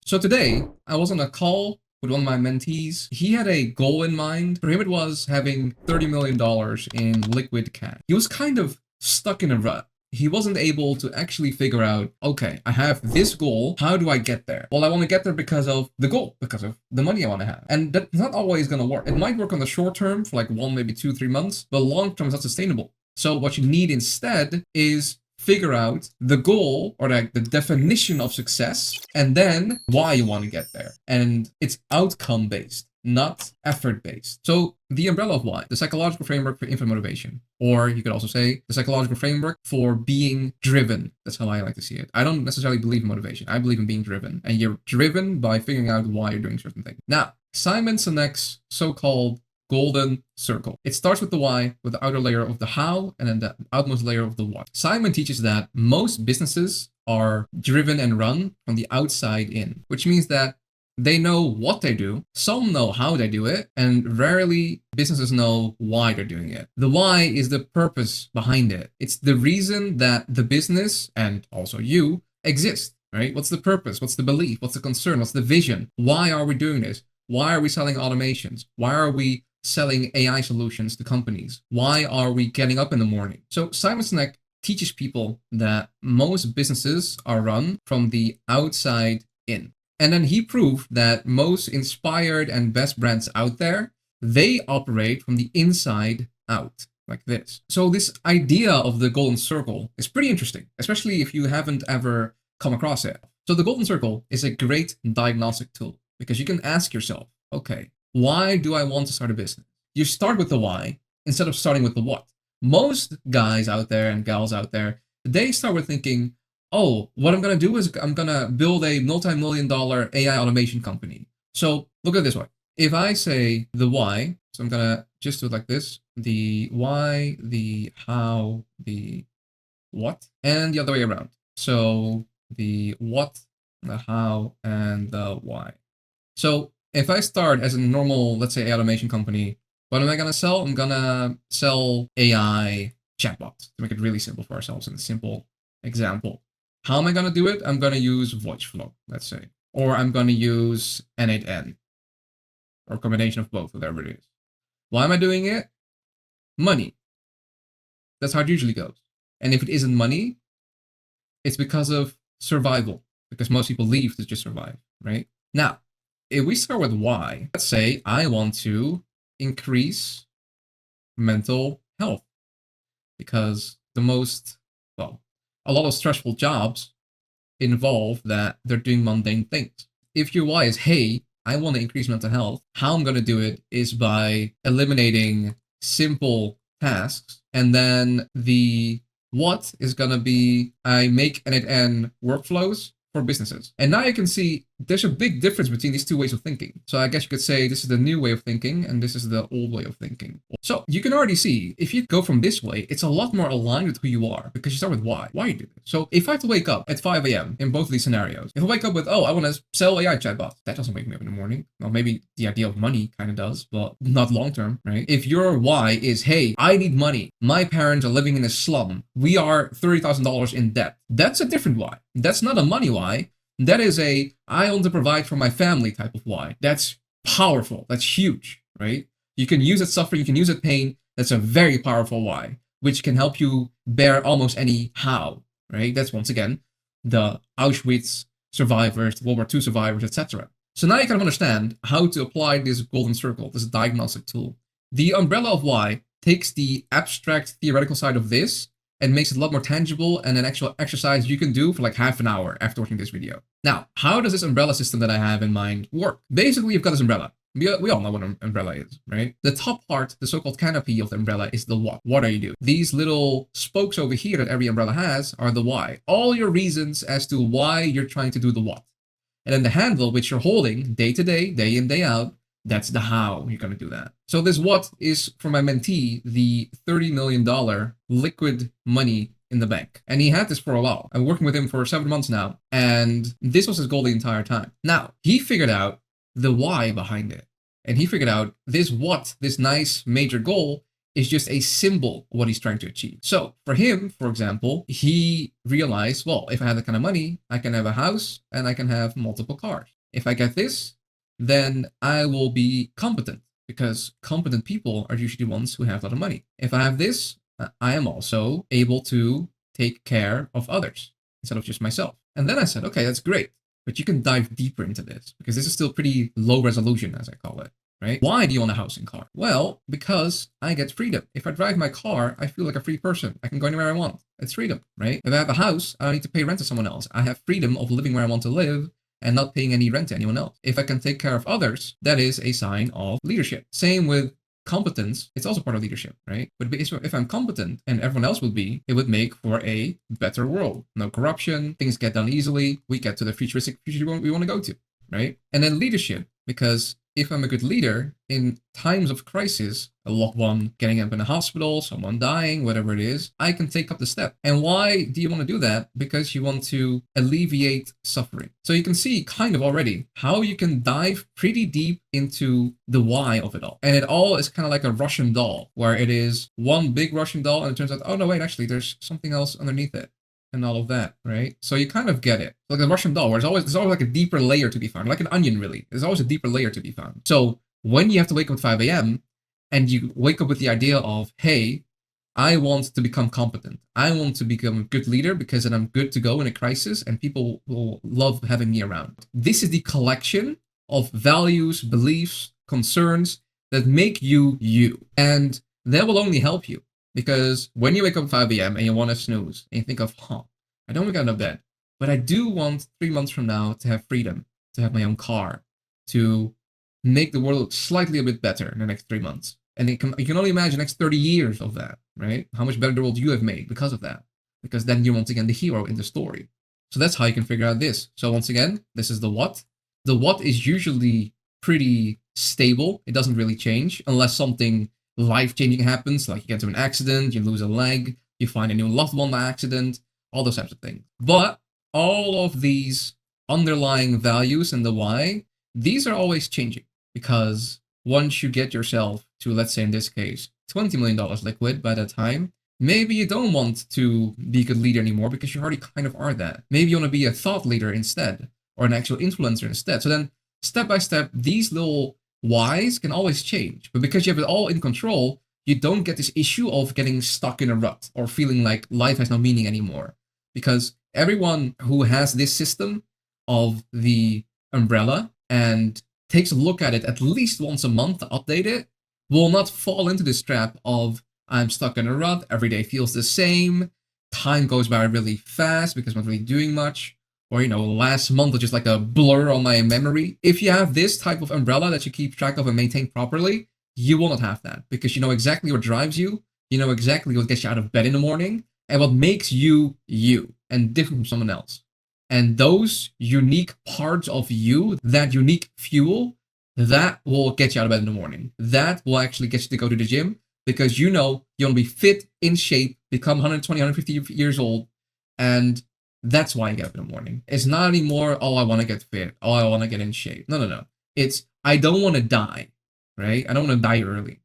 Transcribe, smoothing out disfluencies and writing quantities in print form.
So today, I was on a call with one of my mentees. He had a goal in mind. For him, it was having $30 million in liquid cash. He was kind of stuck in a rut. He wasn't able to actually figure out, okay, I have this goal. How do I get there? Well, I want to get there because of the goal, because of the money I want to have. And that's not always going to work. It might work on the short term for like 1, maybe 2, 3 months, but long term is not sustainable. So what you need instead is figure out the goal or like the definition of success and then why you want to get there. And it's outcome based, not effort based. So the umbrella of why, the psychological framework for infinite motivation, or you could also say the psychological framework for being driven. That's how I like to see it. I don't necessarily believe in motivation. I believe in being driven, and you're driven by figuring out why you're doing certain things. Now, Simon Sinek's so-called golden circle. It starts with the why, with the outer layer of the how, and then the outmost layer of the what. Simon teaches that most businesses are driven and run from the outside in, which means that they know what they do, some know how they do it, and rarely businesses know why they're doing it. The why is the purpose behind it. It's the reason that the business, and also you, exist, right? What's the purpose? What's the belief? What's the concern? What's the vision? Why are we doing this? Why are we selling automations? Why are we selling AI solutions to companies? Why are we getting up in the morning? So Simon Sinek teaches people that most businesses are run from the outside in. And then he proved that most inspired and best brands out there, they operate from the inside out, like this. So this idea of the golden circle is pretty interesting, especially if you haven't ever come across it. So the golden circle is a great diagnostic tool because you can ask yourself, okay, why do I want to start a business? You start with the why instead of starting with the what. Most guys out there and gals out there, they start with thinking, oh, what I'm going to do is I'm going to build a multi-million-dollar AI automation company. So look at it this way. If I say the why, so I'm going to just do it like this, the why, the how, the what, and the other way around. So the what, the how, and the why. So if I start as a normal, let's say, automation company, what am I going to sell? I'm going to sell AI chatbots to make it really simple for ourselves in a simple example. How am I going to do it? I'm going to use voice flow, let's say, or I'm going to use N8N or a combination of both, whatever it is. Why am I doing it? Money. That's how it usually goes. And if it isn't money, it's because of survival, because most people leave to just survive, right? Now, if we start with why, let's say I want to increase mental health because a lot of stressful jobs involve that they're doing mundane things. If your why is, hey, I want to increase mental health, how I'm going to do it is by eliminating simple tasks. And then the what is going to be, I make end-to-end workflows for businesses. And now you can see there's a big difference between these two ways of thinking. So I guess you could say this is the new way of thinking and this is the old way of thinking. So you can already see if you go from this way, it's a lot more aligned with who you are because you start with why you do this. So if I have to wake up at 5 a.m. in both of these scenarios, if I wake up with, oh, I want to sell AI chatbots, that doesn't wake me up in the morning. Well, maybe the idea of money kind of does, but not long term, right? If your why is, hey, I need money. My parents are living in a slum. We are $30,000 in debt. That's a different why. That's not a money why. That is a, I want to provide for my family type of why. That's powerful. That's huge, right? You can use it suffering, you can use it pain. That's a very powerful why, which can help you bear almost any how, right? That's once again, the Auschwitz survivors, the World War II survivors, etc. So now you kind of understand how to apply this golden circle, this diagnostic tool. The umbrella of why takes the abstract theoretical side of this and makes it a lot more tangible and an actual exercise you can do for like half an hour after watching this video. Now, how does this umbrella system that I have in mind work? Basically, you've got this umbrella. We all know what an umbrella is, right? The top part, the so-called canopy of the umbrella, is the what. What are you doing? These little spokes over here that every umbrella has are the why. All your reasons as to why you're trying to do the what. And then the handle, which you're holding day to day, day in, day out, that's the how you're going to do that. So this what is, for my mentee, the $30 million liquid money in the bank. And he had this for a while. I'm working with him for 7 months now. And this was his goal the entire time. Now, he figured out the why behind it. And he figured out this what, this nice major goal, is just a symbol of what he's trying to achieve. So for him, for example, he realized, well, if I have that kind of money, I can have a house and I can have multiple cars. If I get this, then I will be competent, because competent people are usually the ones who have a lot of money. If I have this, I am also able to take care of others instead of just myself. And then I said, okay, that's great, but you can dive deeper into this, because this is still pretty low resolution, as I call it. Right? Why do you want a house and car? Well, because I get freedom. If I drive my car, I feel like a free person. I can go anywhere I want. It's freedom, right? If I have a house, I don't need to pay rent to someone else. I have freedom of living where I want to live and not paying any rent to anyone else. If I can take care of others, that is a sign of leadership. Same with competence, it's also part of leadership, right? But if I'm competent and everyone else would be, it would make for a better world. No corruption, things get done easily, we get to the futuristic future we want to go to, right? And then leadership, because if I'm a good leader in times of crisis, a loved one getting up in a hospital, someone dying, whatever it is, I can take up the step. And why do you want to do that? Because you want to alleviate suffering. So you can see kind of already how you can dive pretty deep into the why of it all. And it all is kind of like a Russian doll, where it is one big Russian doll and it turns out, oh no, wait, actually there's something else underneath it. And all of that, right? So you kind of get it. Like a Russian doll, where there's always like a deeper layer to be found, like an onion, really. There's always a deeper layer to be found. So when you have to wake up at 5 a.m. and you wake up with the idea of, hey, I want to become competent. I want to become a good leader because then I'm good to go in a crisis and people will love having me around. This is the collection of values, beliefs, concerns that make you you. And that will only help you. Because when you wake up at 5 a.m. and you want to snooze, and you think of, I don't want to get out of bed, but I do want 3 months from now to have freedom, to have my own car, to make the world slightly a bit better in the next 3 months. And you can only imagine the next 30 years of that, right? How much better the world you have made because of that. Because then you're once again the hero in the story. So that's how you can figure out this. So once again, this is the what. The what is usually pretty stable. It doesn't really change unless something life-changing happens, like you get into an accident, you lose a leg, you find a new loved one by accident, all those types of things. But all of these underlying values and the why, these are always changing, because once you get yourself to, let's say in this case, $20 million liquid by that time, maybe you don't want to be a good leader anymore because you already kind of are that. Maybe you want to be a thought leader instead, or an actual influencer instead. So then, step by step, these little whys can always change, but because you have it all in control, you don't get this issue of getting stuck in a rut or feeling like life has no meaning anymore. Because everyone who has this system of the umbrella and takes a look at it at least once a month to update it will not fall into this trap of, I'm stuck in a rut, every day feels the same, time goes by really fast because I'm not really doing much. Or, last month was just like a blur on my memory. If you have this type of umbrella that you keep track of and maintain properly, you will not have that, because you know exactly what drives you, you know exactly what gets you out of bed in the morning, and what makes you you, and different from someone else. And those unique parts of you, that unique fuel, that will get you out of bed in the morning. That will actually get you to go to the gym, because you want to be fit, in shape, become 120, 150 years old, and that's why I get up in the morning. It's not anymore, I want to get fit. I want to get in shape. No. It's, I don't want to die, right? I don't want to die early.